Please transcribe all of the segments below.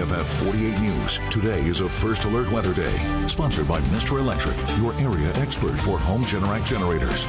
WFFF 48 News. Today is a First Alert Weather Day. Sponsored by Mr. Electric, your area expert for home Generac generators.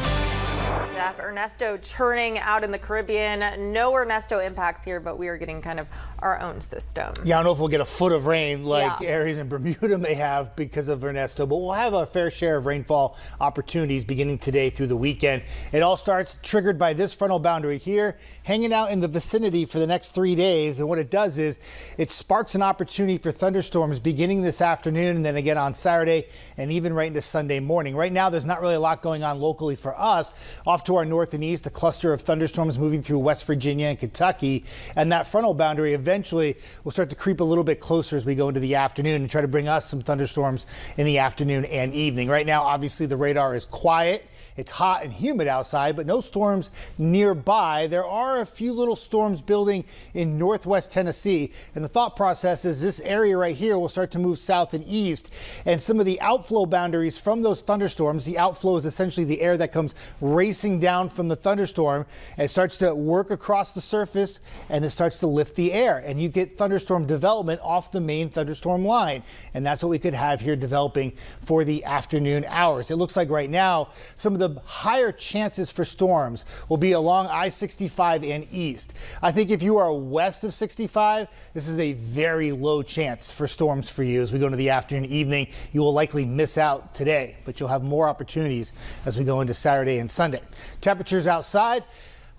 Jeff, Ernesto churning out in the Caribbean. No Ernesto impacts here, but we are getting kind of our own system. Yeah, I don't know if we'll get a foot of rain like areas in Bermuda may have because of Ernesto, but we'll have a fair share of rainfall opportunities beginning today through the weekend. It all starts triggered by this frontal boundary here, hanging out in the vicinity for the next 3 days. And what it does is it sparks an opportunity for thunderstorms beginning this afternoon and then again on Saturday and even right into Sunday morning. Right now, there's not really a lot going on locally for us. Off to our north and east, a cluster of thunderstorms moving through West Virginia and Kentucky, and that frontal boundary eventually will start to creep a little bit closer as we go into the afternoon and try to bring us some thunderstorms in the afternoon and evening. Right now, obviously, the radar is quiet. It's hot and humid outside, but no storms nearby. There are a few little storms building in northwest Tennessee, and the thought process is this area right here will start to move south and east, and some of the outflow boundaries from those thunderstorms, the outflow is essentially the air that comes racing down from the thunderstorm and starts to work across the surface, and it starts to lift the air, and you get thunderstorm development off the main thunderstorm line, and that's what we could have here developing for the afternoon hours. It looks like right now some of the higher chances for storms will be along I-65 and east. I think if you are west of 65, this is a very low chance for storms for you as we go into the afternoon and evening. You will likely miss out today, but you'll have more opportunities as we go into Saturday and Sunday. Temperatures outside,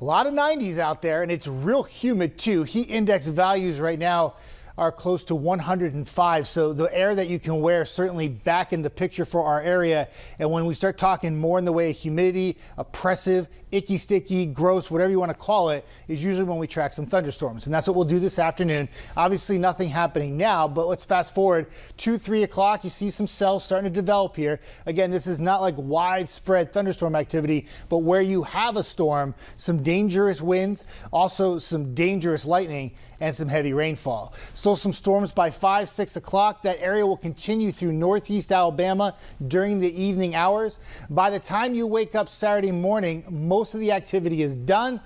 a lot of 90s out there, and it's real humid too. Heat index values right now are close to 105. So the air that you can wear certainly back in the picture for our area. And when we start talking more in the way of humidity, oppressive, icky, sticky, gross, whatever you want to call it, is usually when we track some thunderstorms. And that's what we'll do this afternoon. Obviously nothing happening now, but let's fast forward 2-3 o'clock. You see some cells starting to develop here. Again, this is not like widespread thunderstorm activity, but where you have a storm, some dangerous winds, also some dangerous lightning and some heavy rainfall. Still some storms by 5-6 o'clock. That area will continue through northeast Alabama during the evening hours. By the time you wake up Saturday morning, most of the activity is done,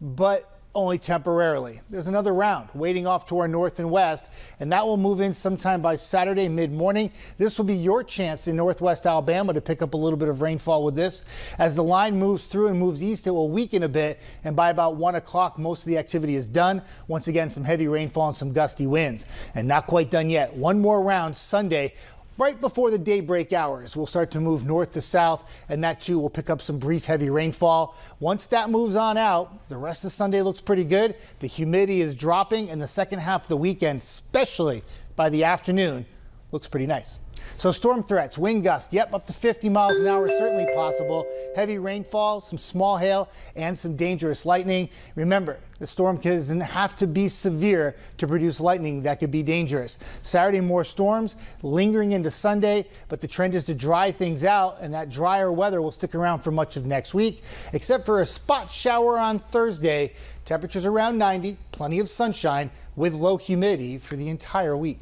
but only temporarily. There's another round waiting off to our north and west, and that will move in sometime by Saturday mid-morning. This will be your chance in northwest Alabama to pick up a little bit of rainfall with this. As the line moves through and moves east, it will weaken a bit, and by about 1 o'clock, most of the activity is done. Once again, some heavy rainfall and some gusty winds, and not quite done yet. One more round Sunday. Right before the daybreak hours, we'll start to move north to south, and that too will pick up some brief heavy rainfall. Once that moves on out, the rest of Sunday looks pretty good. The humidity is dropping, and the second half of the weekend, especially by the afternoon, looks pretty nice. So storm threats, wind gusts, up to 50 miles an hour, certainly possible. Heavy rainfall, some small hail, and some dangerous lightning. Remember, the storm doesn't have to be severe to produce lightning that could be dangerous. Saturday, more storms lingering into Sunday, but the trend is to dry things out, and that drier weather will stick around for much of next week, except for a spot shower on Thursday. Temperatures around 90, plenty of sunshine with low humidity for the entire week.